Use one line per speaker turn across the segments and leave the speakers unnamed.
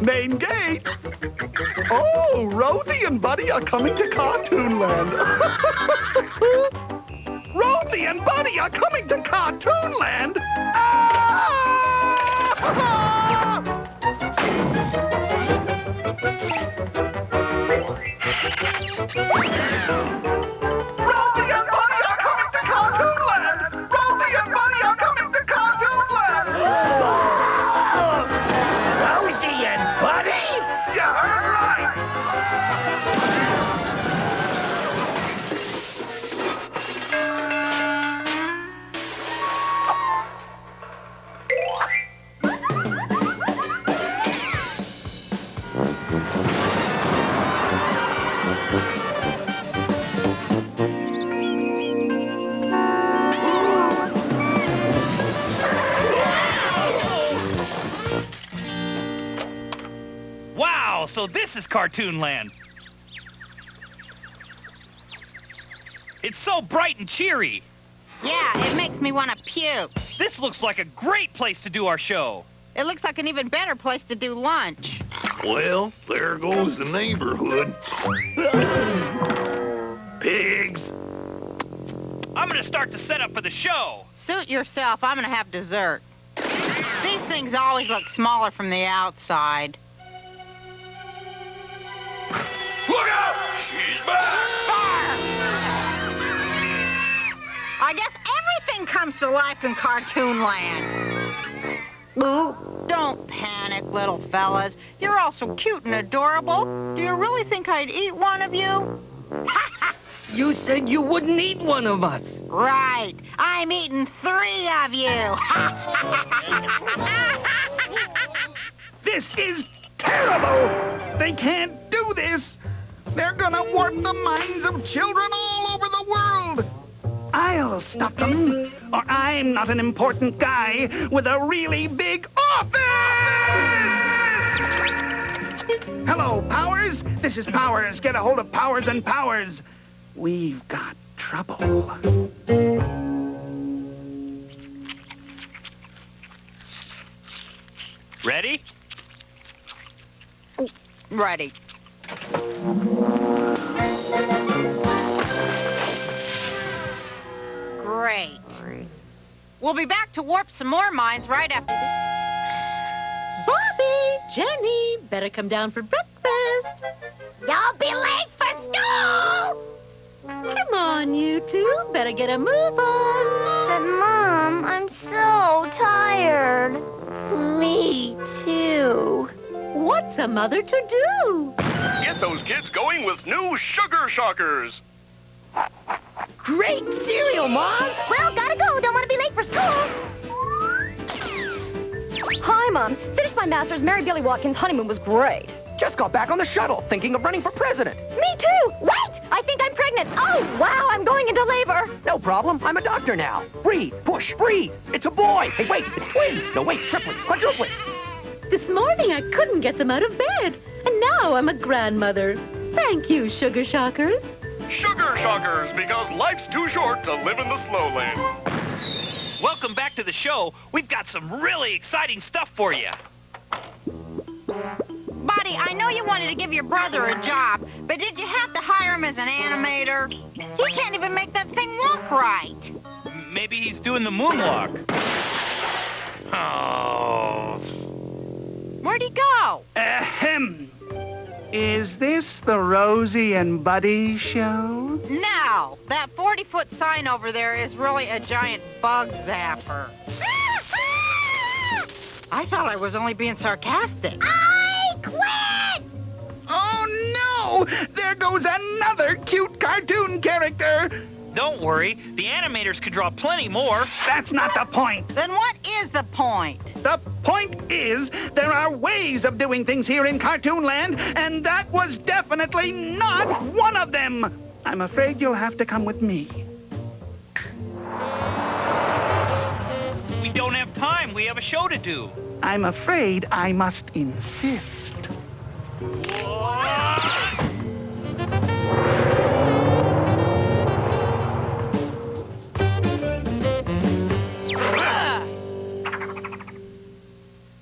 Main gate. Oh, Rosey and Buddy are coming to Cartoon Land. Rosey and Buddy are coming to Cartoon Land. Rosey and Buddy are coming to Cartoon Land. Rosey and Buddy are coming to Cartoon Land.
Rosey and Buddy?
You heard right.
Wow, so this is Cartoon Land. It's so bright and cheery.
Yeah, it makes me want to puke.
This looks like a great place to do our show.
It looks like an even better place to do lunch.
Well, there goes the neighborhood. Pigs.
I'm gonna start the setup for the show.
Suit yourself, I'm gonna have dessert. These things always look smaller from the outside.
Look out! She's back!
I guess everything comes to life in Cartoon Land. Ooh, don't panic, little fellas. You're all so cute and adorable. Do you really think I'd eat one of you?
You said you wouldn't eat one of us.
Right. I'm eating 3 of you.
This is terrible. They can't do this. They're gonna warp the minds of children all over the world. I'll stop them, or I'm not an important guy with a really big office! Hello, Powers. This is Powers. Get a hold of Powers and Powers. We've got trouble.
Ready?
Ready. Great. We'll be back to warp some more minds right after this.
Bobby, Jenny, better come down for breakfast.
You'll be late for school!
Come on, you two. Better get a move on.
But, Mom, I'm so tired.
Me too. What's a mother to do?
Get those kids going with new Sugar Shockers.
Great cereal, Mom.
Well, gotta go. Don't want to be late for school. Hi, Mom. Finished my master's. Mary Billy Watkins' honeymoon was great.
Just got back on the shuttle, thinking of running for president.
Me too. Wait! I think I'm pregnant. Oh, wow, I'm going into labor.
No problem. I'm a doctor now. Breathe, push, breathe. It's a boy. Hey, wait, it's twins. No, wait, triplets, quadruplets.
This morning I couldn't get them out of bed. And now I'm a grandmother. Thank you, Sugar Shockers.
Sugar Shockers, because life's too short to live in the slow lane.
Welcome back to the show. We've got some really exciting stuff for you.
Buddy, I know you wanted to give your brother a job, but did you have to hire him as an animator? He can't even make that thing walk right.
Maybe he's doing the moonwalk. Oh.
Where'd he go?
Ahem. Is this the Rosey and Buddy show?
No, that 40-foot sign over there is really a giant bug zapper. I thought I was only being sarcastic.
I quit!
Oh, no! There goes another cute cartoon character.
Don't worry, the animators could draw plenty more.
That's not the point.
Then what is the point?
The point is, there are ways of doing things here in Cartoon Land, and that was definitely not one of them. I'm afraid you'll have to come with me.
We don't have time. We have a show to do.
I'm afraid I must insist.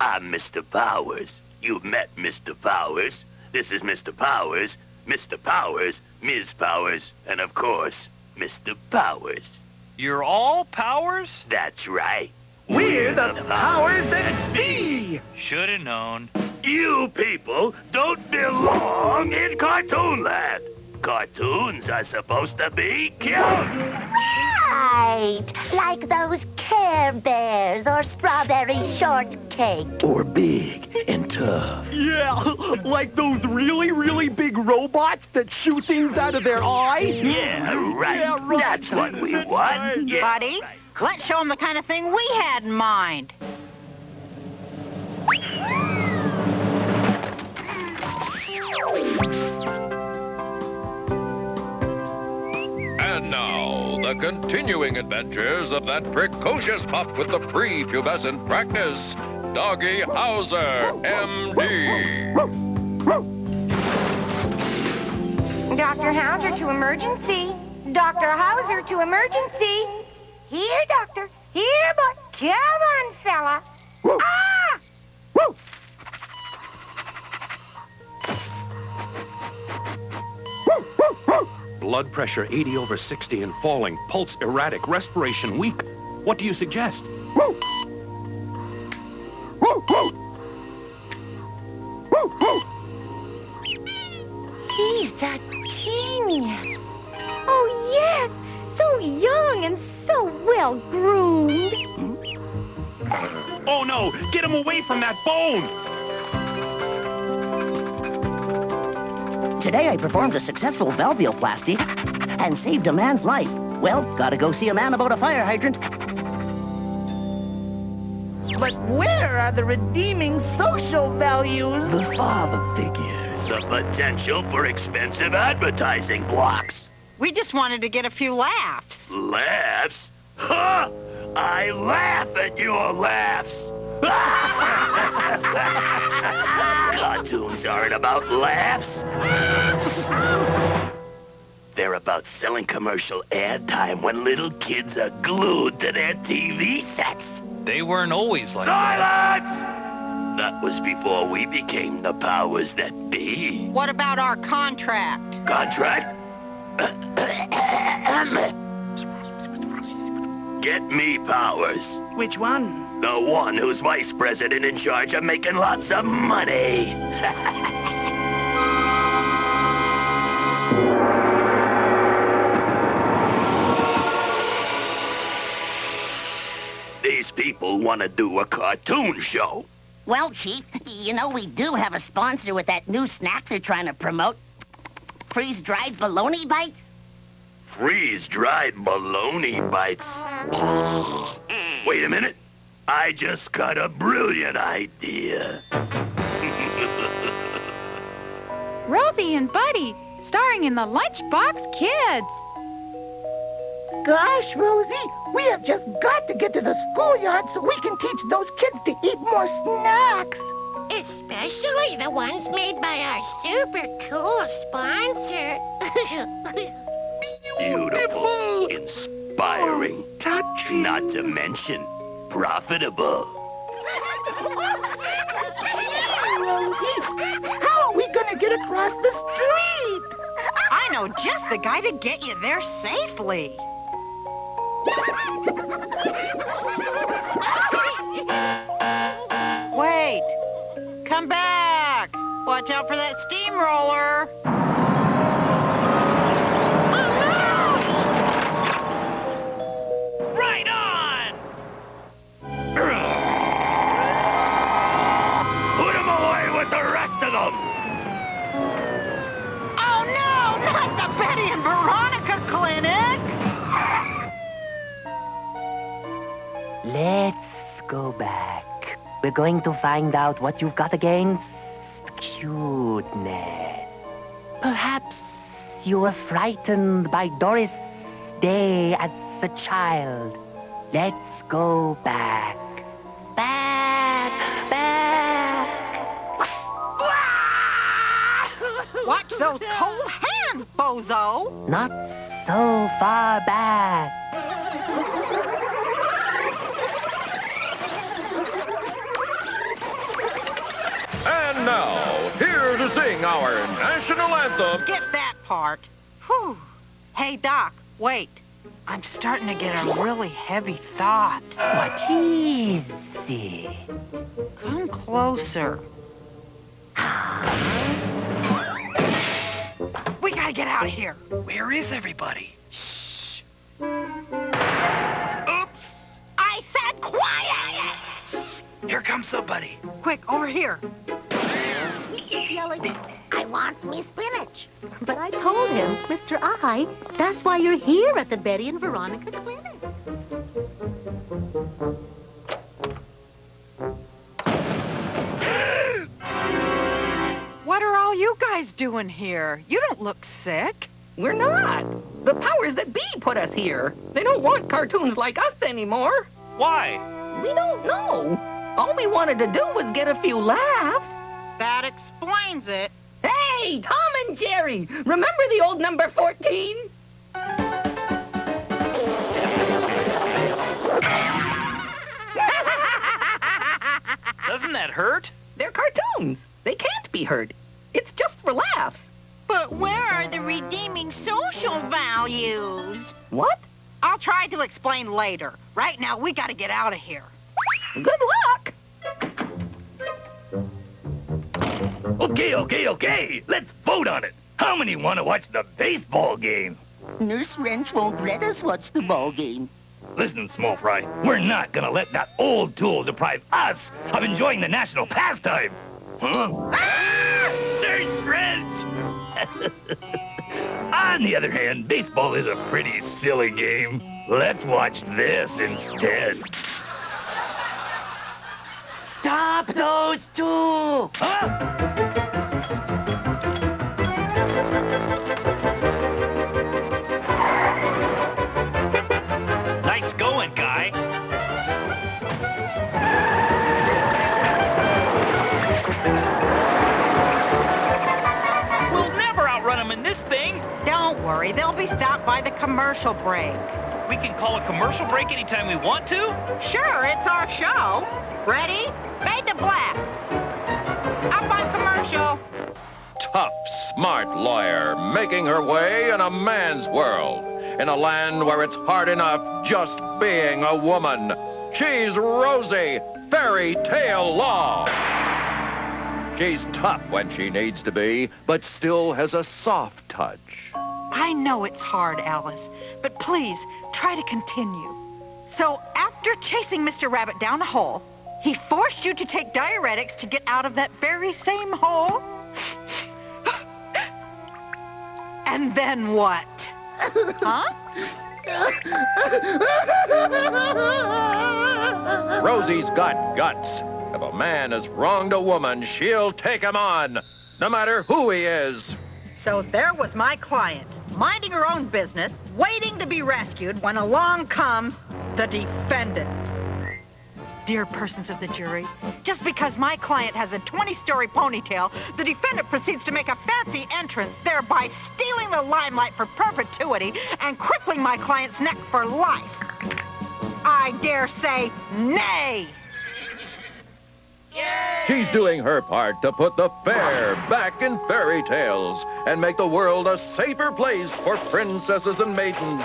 I'm Mr. Powers. You've met Mr. Powers. This is Mr. Powers, Mr. Powers, Ms. Powers, and of course, Mr. Powers.
You're all Powers?
That's right.
We're the powers that be!
Should have known.
You people don't belong in Cartoon Land. Cartoons are supposed to be cute.
Right. Like those Care Bears or Strawberry Shortcake.
Or big and tough. Yeah, like those really, really big robots that shoot things out of their eyes.
Yeah, right.
Yeah, right.
That's what we want. Yeah,
Buddy,
right.
let's show them the kind of thing we had in mind.
And now, the continuing adventures of that precocious pup with the prepubescent practice, Doggy Hauser, M.D.
Dr. Hauser to emergency. Dr. Hauser to emergency. Here, doctor. Here, boy. Come on, fella. Ah!
Blood pressure 80/60 and falling. Pulse erratic. Respiration weak. What do you suggest?
He's a genius. Oh, yes. So young and so well groomed.
Oh no! Get him away from that bone!
Today I performed a successful valvuloplasty and saved a man's life. Well, gotta go see a man about a fire hydrant.
But where are the redeeming social values?
The father figures.
The potential for expensive advertising blocks.
We just wanted to get a few laughs.
Laughs? Ha! I laugh at your laughs. Cartoons aren't about laughs. They're about selling commercial ad time when little kids are glued to their TV sets.
They weren't always like that.
Silence! That was before we became the powers that be.
What about our contract?
Contract? Get me Powers.
Which one?
The one who's vice president in charge of making lots of money. These people want to do a cartoon show.
Well, Chief, you know we do have a sponsor with that new snack they're trying to promote. Freeze-dried bologna bites.
Freeze-dried bologna bites. Wait a minute. I just got a brilliant idea.
Rosey and Buddy, starring in the Lunchbox Kids.
Gosh, Rosie, we have just got to get to the schoolyard so we can teach those kids to eat more snacks.
Especially the ones made by our super cool sponsor.
Beautiful, inspiring,
touching.
not to mention profitable.
Rosie, how are we going to get across the street?
I know just the guy to get you there safely. Wait. Come back. Watch out for that steamroller.
Right on!
Put him away with the rest of them!
Oh, no, not the Betty and Veronica Clinic.
Let's go back. We're going to find out what you've got against cuteness. Perhaps you were frightened by Doris Day as a child. Let's go back. Back.
Watch those cold hands, bozo.
Not so far back.
And national anthem.
Skip that part. Whew. Hey, Doc, wait. I'm starting to get a really heavy thought.
What is it?
Come closer. We gotta get out of here.
Where is everybody?
Shh.
Oops!
I said quiet!
Here comes somebody.
Quick, over here.
Yelling, I want me spinach. But I told him, Mr. I, that's why you're here at the Betty and Veronica clinic.
What are all you guys doing here? You don't look sick.
We're not. The powers that be put us here. They don't want cartoons like us anymore.
Why?
We don't know. All we wanted to do was get a few laughs.
That explains it.
Hey, Tom and Jerry, remember the old number 14?
Doesn't that hurt?
They're cartoons. They can't be hurt. It's just for laughs.
But where are the redeeming social values?
What?
I'll try to explain later. Right now, we gotta get out of here.
Good luck.
Okay. Let's vote on it. How many want to watch the baseball game?
Nurse Wrench won't let us watch the ball game.
Listen, Small Fry, we're not gonna let that old tool deprive us of enjoying the national pastime. Huh? Ah! Nurse Wrench! On the other hand, baseball is a pretty silly game. Let's watch this instead.
Stop those two!
Huh?
Nice going, guy. We'll never outrun them in this thing.
Don't worry, they'll be stopped by the commercial break.
We can call a commercial break anytime we want to.
Sure, it's our show. Ready? Made to blast. Up on commercial.
Tough, smart lawyer making her way in a man's world, in a land where it's hard enough just being a woman. She's Rosey, fairy tale law. She's tough when she needs to be, but still has a soft touch.
I know it's hard, Alice, but please try to continue. So after chasing Mr. Rabbit down a hole, he forced you to take diuretics to get out of that very same hole? And then what? Huh?
Rosey's got guts. If a man has wronged a woman, she'll take him on, no matter who he is.
So there was my client, minding her own business, waiting to be rescued when along comes the defendant. Dear persons of the jury, just because my client has a 20-story ponytail, the defendant proceeds to make a fancy entrance, thereby stealing the limelight for perpetuity and crippling my client's neck for life. I dare say nay.
She's doing her part to put the fair back in fairy tales and make the world a safer place for princesses and maidens.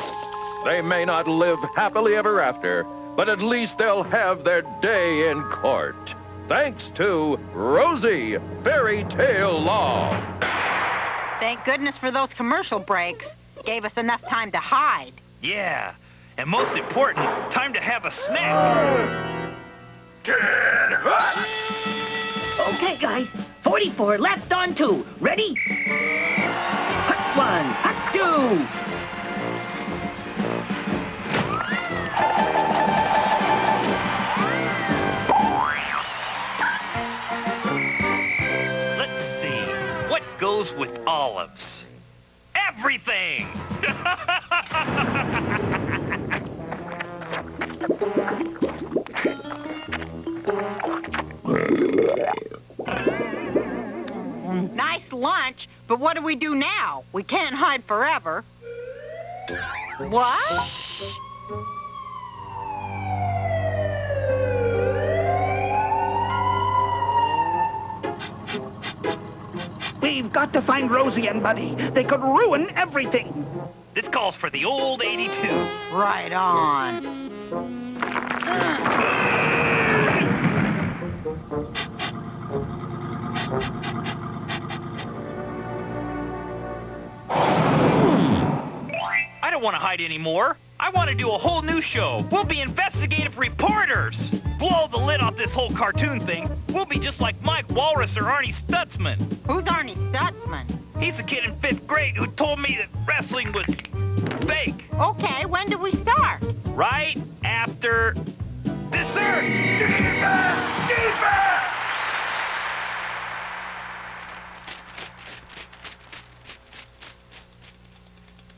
They may not live happily ever after, but at least they'll have their day in court. Thanks to Rosey, fairy tale law.
Thank goodness for those commercial breaks. Gave us enough time to hide.
Yeah, and most important, time to have a snack.
Okay, guys. 44 left on 2. Ready? Hut 1, hut 2.
Let's see. What goes with olives? Everything!
Nice lunch, but what do we do now? We can't hide forever. What?
We've got to find Rosey and Buddy. They could ruin everything.
This calls for the old 82.
Right on.
I don't want to hide anymore. I want to do a whole new show. We'll be investigative reporters. Blow the lid off this whole cartoon thing. We'll be just like Mike Walrus or Arnie Stutzman.
Who's Arnie Stutzman?
He's a kid in 5th grade who told me that wrestling was fake.
Okay, when do we start?
Right after dessert. Defense! Defense!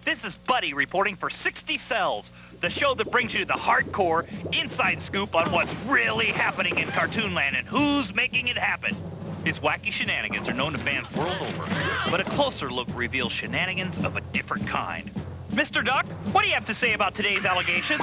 This is Buddy reporting for 60 Cells, the show that brings you the hardcore, inside scoop on what's really happening in Cartoonland and who's making it happen. His wacky shenanigans are known to fans world over, but a closer look reveals shenanigans of a different kind. Mr. Duck, what do you have to say about today's allegations?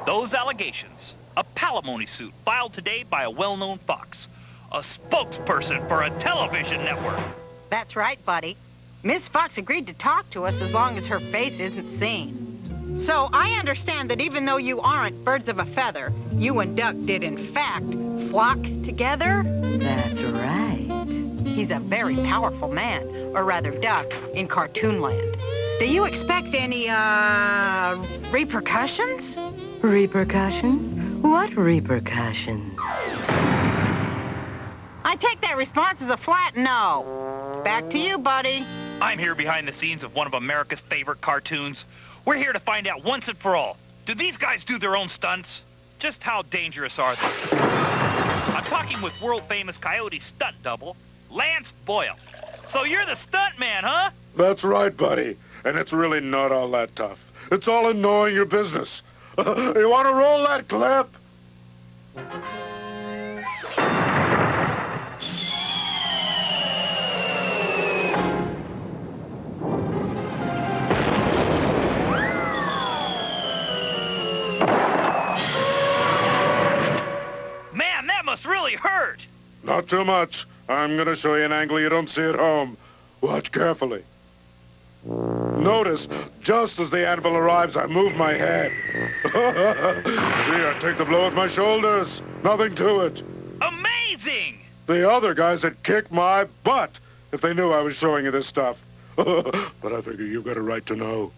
Those allegations, a palimony suit filed today by a well-known fox, a spokesperson for a television network.
That's right, Buddy. Miss Fox agreed to talk to us as long as her face isn't seen. So I understand that even though you aren't birds of a feather, you and Duck did in fact flock together? That's right. He's a very powerful man, or rather Duck, in Cartoonland. Do you expect any, repercussions?
Repercussions? What repercussions?
I take that response as a flat no. Back to you, Buddy.
I'm here behind the scenes of one of America's favorite cartoons. We're here to find out once and for all, do these guys do their own stunts? Just how dangerous are they? I'm talking with world-famous Coyote stunt double, Lance Boyle. So you're the stunt man, huh?
That's right, buddy. And it's really not all that tough. It's all in knowing your business. You want to roll that clip?
Man, that must really hurt.
Not too much. I'm going to show you an angle you don't see at home. Watch carefully. Notice, just as the anvil arrives, I move my head. See, I take the blow with my shoulders. Nothing to it.
Amazing!
The other guys had kicked my butt if they knew I was showing you this stuff. But I figure you've got a right to know.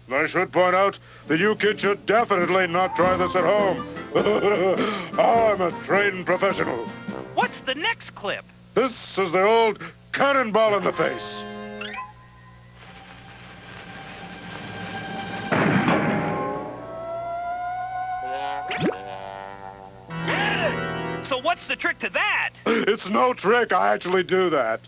And I should point out that you kids should definitely not try this at home. I'm a trained professional.
What's the next clip?
This is the old cannonball in the face.
So what's the trick to that?
It's no trick. I actually do that.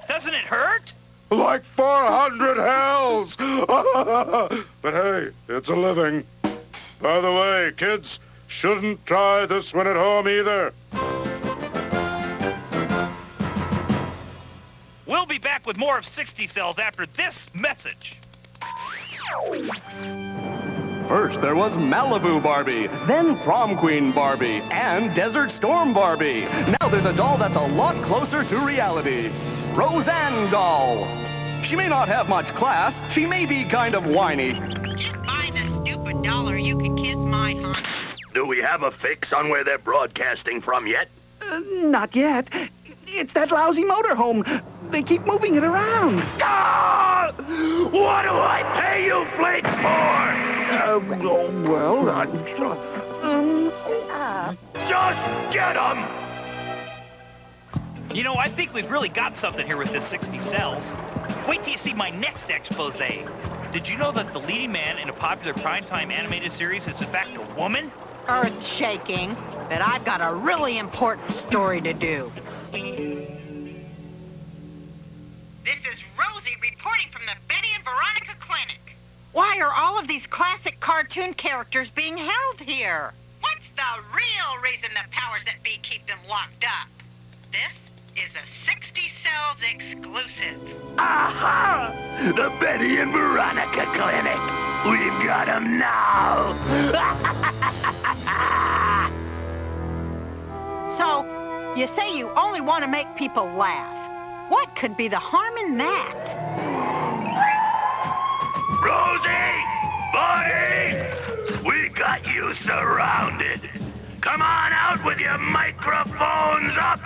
Doesn't it hurt?
Like 400 hells! But hey, it's a living. By the way, kids, shouldn't try this one at home either.
We'll be back with more of 60 Cells after this message.
First, there was Malibu Barbie, then Prom Queen Barbie, and Desert Storm Barbie. Now there's a doll that's a lot closer to reality. Rosanne doll. She may not have much class. She may be kind of whiny.
Just buy the stupid doll or you can kiss my Honda.
Do we have a fix on where they're broadcasting from yet?
Not yet. It's that lousy motorhome. They keep moving it around.
Ah! What do I pay you flakes for? Just get them!
You know, I think we've really got something here with this 60 Cells. Wait till you see my next expose. Did you know that the leading man in a popular primetime animated series is in fact a woman?
Earth-shaking, but I've got a really important story to do. This is Rosey reporting from the Betty and Veronica Clinic. Why are all of these classic cartoon characters being held here? What's the real reason the powers that be keep them locked up? This is a 60 Cells exclusive.
Aha! The Betty and Veronica Clinic. We've got them now.
So, You say you only want to make people laugh. What could be the harm in that?
Rosie! Buddy! We got you surrounded. Come on out with your microphones up!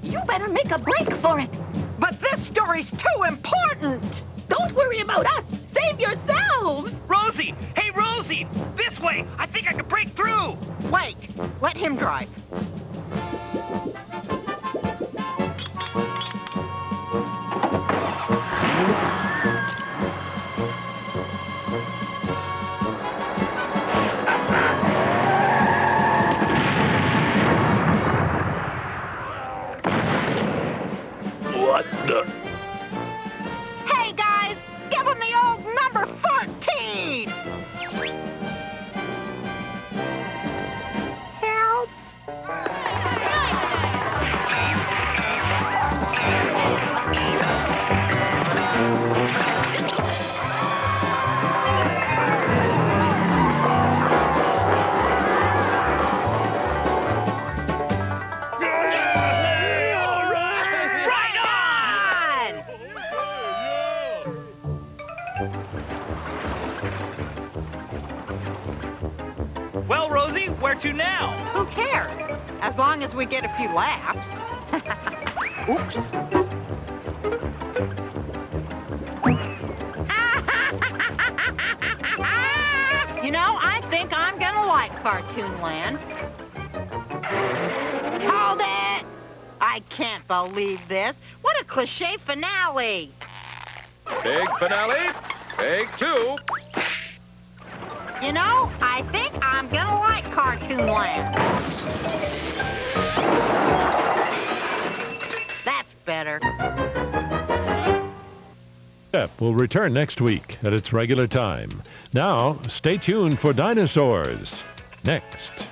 You better make a break for it.
But this story's too important.
Don't worry about us. Save yourselves.
Rosie! Hey, Rosie! This way! I think I can break through!
Wait, let him drive.
What the?
Hey, guys! Give him the old number 14! Help!
Well, Rosie, where to now?
Who cares? As long as we get a few laughs. Oops. You know, I think I'm gonna like Cartoon Land. Hold it! I can't believe this. What a cliche finale!
Big finale. Take two.
You know, I think I'm gonna like Cartoon Land. That's better.
Step will return next week at its regular time. Now, stay tuned for Dinosaurs. Next.